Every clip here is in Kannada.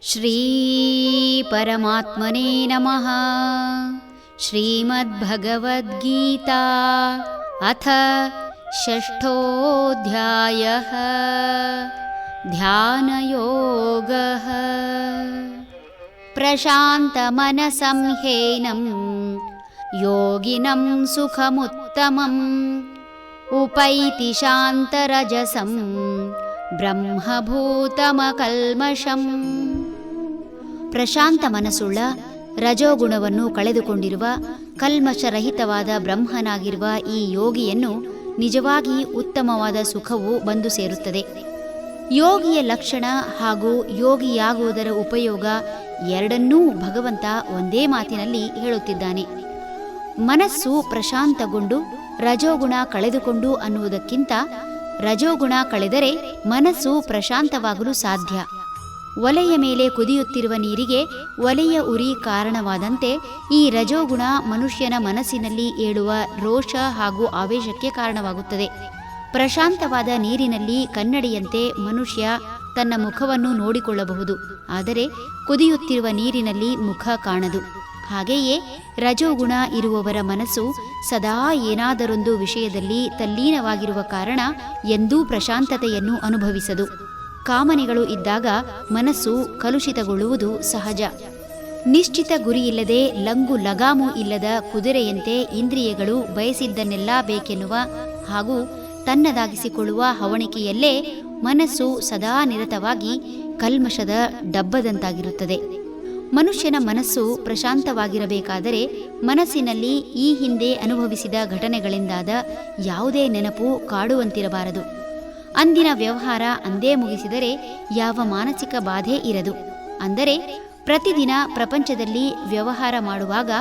ಶ್ರೀ ಪರಮಾತ್ಮನೇ ನಮಃ. ಶ್ರೀಮದ್ಭಗವದ್ಗೀತಾ ಅಥ ಷಷ್ಠೋಧ್ಯಾಯಃ. ಧ್ಯಾನಯೋಗಃ. ಪ್ರಶಾಂತಮನಸಂ ಹ್ಯೇನಂ ಯೋಗಿನಂ ಸುಖಮುತ್ತಮಂ ಉಪೈತಿ ಶಾಂತರಜಸಂ ಬ್ರಹ್ಮಭೂತಮಕಲ್ಮಷಂ. ಪ್ರಶಾಂತ ಮನಸ್ಸುಳ್ಳ, ರಜೋಗುಣವನ್ನು ಕಳೆದುಕೊಂಡಿರುವ, ಕಲ್ಮಷರಹಿತವಾದ ಬ್ರಹ್ಮನಾಗಿರುವ ಈ ಯೋಗಿಯನ್ನು ನಿಜವಾಗಿ ಉತ್ತಮವಾದ ಸುಖವು ಬಂದು ಸೇರುತ್ತದೆ. ಯೋಗಿಯ ಲಕ್ಷಣ ಹಾಗೂ ಯೋಗಿಯಾಗುವುದರ ಉಪಯೋಗ ಎರಡನ್ನೂ ಭಗವಂತ ಒಂದೇ ಮಾತಿನಲ್ಲಿ ಹೇಳುತ್ತಿದ್ದಾನೆ. ಮನಸ್ಸು ಪ್ರಶಾಂತಗೊಂಡು ರಜೋಗುಣ ಕಳೆದುಕೊಂಡು ಅನ್ನುವುದಕ್ಕಿಂತ ರಜೋಗುಣ ಕಳೆದರೆ ಮನಸ್ಸು ಪ್ರಶಾಂತವಾಗಲು ಸಾಧ್ಯ. ಒಲೆಯ ಮೇಲೆ ಕುದಿಯುತ್ತಿರುವ ನೀರಿಗೆ ಒಲೆಯ ಉರಿ ಕಾರಣವಾದಂತೆ ಈ ರಜೋಗುಣ ಮನುಷ್ಯನ ಮನಸ್ಸಿನಲ್ಲಿ ಏಳುವ ರೋಷ ಹಾಗೂ ಆವೇಶಕ್ಕೆ ಕಾರಣವಾಗುತ್ತದೆ. ಪ್ರಶಾಂತವಾದ ನೀರಿನಲ್ಲಿ ಕನ್ನಡಿಯಂತೆ ಮನುಷ್ಯ ತನ್ನ ಮುಖವನ್ನು ನೋಡಿಕೊಳ್ಳಬಹುದು, ಆದರೆ ಕುದಿಯುತ್ತಿರುವ ನೀರಿನಲ್ಲಿ ಮುಖ ಕಾಣದು. ಹಾಗೆಯೇ ರಜೋಗುಣ ಇರುವವರ ಮನಸ್ಸು ಸದಾ ಏನಾದರೊಂದು ವಿಷಯದಲ್ಲಿ ತಲ್ಲೀನವಾಗಿರುವ ಕಾರಣ ಎಂದೂ ಪ್ರಶಾಂತತೆಯನ್ನು ಅನುಭವಿಸದು. ಕಾಮನೆಗಳು ಇದ್ದಾಗ ಮನಸ್ಸು ಕಲುಷಿತಗೊಳ್ಳುವುದು ಸಹಜ. ನಿಶ್ಚಿತ ಗುರಿಯಿಲ್ಲದೆ ಲಂಗು ಲಗಾಮು ಇಲ್ಲದ ಕುದುರೆಯಂತೆ ಇಂದ್ರಿಯಗಳು ಬಯಸಿದ್ದನ್ನೆಲ್ಲ ಬೇಕೆನ್ನುವ ಹಾಗೂ ತನ್ನದಾಗಿಸಿಕೊಳ್ಳುವ ಹವಣಿಕೆಯಲ್ಲೇ ಮನಸ್ಸು ಸದಾ ನಿರತವಾಗಿ ಕಲ್ಮಷದ ಡಬ್ಬದಂತಾಗಿರುತ್ತದೆ. ಮನುಷ್ಯನ ಮನಸ್ಸು ಪ್ರಶಾಂತವಾಗಿರಬೇಕಾದರೆ ಮನಸ್ಸಿನಲ್ಲಿ ಈ ಹಿಂದೆ ಅನುಭವಿಸಿದ ಘಟನೆಗಳಿಂದಾದ ಯಾವುದೇ ನೆನಪು ಕಾಡುವಂತಿರಬಾರದು. ಅಂದಿನ ವ್ಯವಹಾರ ಅಂದೇ ಮುಗಿಸಿದರೆ ಯಾವ ಮಾನಸಿಕ ಬಾಧೆ ಇರದು. ಅಂದರೆ ಪ್ರತಿದಿನ ಪ್ರಪಂಚದಲ್ಲಿ ವ್ಯವಹಾರ ಮಾಡುವಾಗ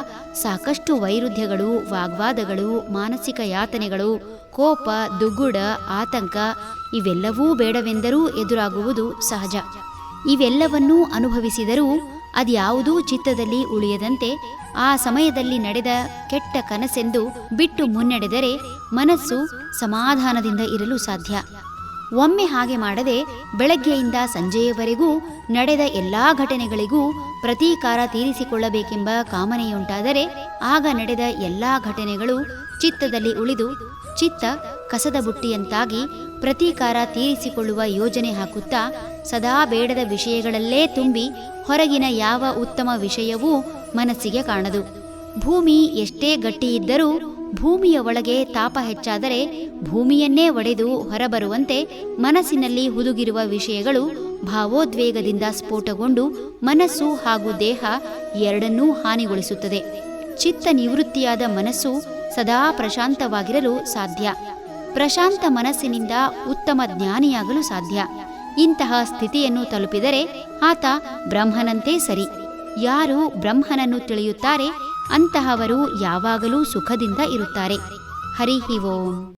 ಸಾಕಷ್ಟು ವೈರುಧ್ಯಗಳು, ವಾಗ್ವಾದಗಳು, ಮಾನಸಿಕ ಯಾತನೆಗಳು, ಕೋಪ, ದುಗ್ಗುಡ, ಆತಂಕ ಇವೆಲ್ಲವೂ ಬೇಡವೆಂದರೂ ಎದುರಾಗುವುದು ಸಹಜ. ಇವೆಲ್ಲವನ್ನೂ ಅನುಭವಿಸಿದರೂ ಅದ್ಯಾವುದೂ ಚಿತ್ತದಲ್ಲಿ ಉಳಿಯದಂತೆ ಆ ಸಮಯದಲ್ಲಿ ನಡೆದ ಕೆಟ್ಟ ಕನಸೆಂದು ಬಿಟ್ಟು ಮುನ್ನಡೆದರೆ ಮನಸ್ಸು ಸಮಾಧಾನದಿಂದ ಇರಲು ಸಾಧ್ಯ. ಒಮ್ಮೆ ಹಾಗೆ ಮಾಡದೆ ಬೆಳಗ್ಗೆಯಿಂದ ಸಂಜೆಯವರೆಗೂ ನಡೆದ ಎಲ್ಲಾ ಘಟನೆಗಳಿಗೂ ಪ್ರತೀಕಾರ ತೀರಿಸಿಕೊಳ್ಳಬೇಕೆಂಬ ಕಾಮನೆಯುಂಟಾದರೆ ಆಗ ನಡೆದ ಎಲ್ಲಾ ಘಟನೆಗಳು ಚಿತ್ತದಲ್ಲಿ ಉಳಿದು ಚಿತ್ತ ಕಸದ ಬುಟ್ಟಿಯಂತಾಗಿ ಪ್ರತೀಕಾರ ತೀರಿಸಿಕೊಳ್ಳುವ ಯೋಜನೆ ಹಾಕುತ್ತಾ ಸದಾ ಬೇಡದ ವಿಷಯಗಳಲ್ಲೇ ತುಂಬಿ ಹೊರಗಿನ ಯಾವ ಉತ್ತಮ ವಿಷಯವೂ ಮನಸ್ಸಿಗೆ ಕಾಣದು. ಭೂಮಿ ಎಷ್ಟೇ ಗಟ್ಟಿಯಿದ್ದರೂ ಭೂಮಿಯ ಒಳಗೆ ತಾಪ ಹೆಚ್ಚಾದರೆ ಭೂಮಿಯನ್ನೇ ಒಡೆದು ಹೊರಬರುವಂತೆ ಮನಸ್ಸಿನಲ್ಲಿ ಹುದುಗಿರುವ ವಿಷಯಗಳು ಭಾವೋದ್ವೇಗದಿಂದ ಸ್ಫೋಟಗೊಂಡು ಮನಸ್ಸು ಹಾಗೂ ದೇಹ ಎರಡನ್ನೂ ಹಾನಿಗೊಳಿಸುತ್ತದೆ. ಚಿತ್ತ ನಿವೃತ್ತಿಯಾದ ಮನಸ್ಸು ಸದಾ ಪ್ರಶಾಂತವಾಗಿರಲು ಸಾಧ್ಯ. ಪ್ರಶಾಂತ ಮನಸ್ಸಿನಿಂದ ಉತ್ತಮ ಜ್ಞಾನಿಯಾಗಲು ಸಾಧ್ಯ. ಇಂತಹ ಸ್ಥಿತಿಯನ್ನು ತಲುಪಿದರೆ ಆತ ಬ್ರಹ್ಮನಂತೆ ಸರಿ. ಯಾರು ಬ್ರಹ್ಮನನ್ನು ತಿಳಿಯುತ್ತಾರೆ ಅಂತಹವರು ಯಾವಾಗಲೂ ಸುಖದಿಂದ ಇರುತ್ತಾರೆ. ಹರಿ ಓಂ.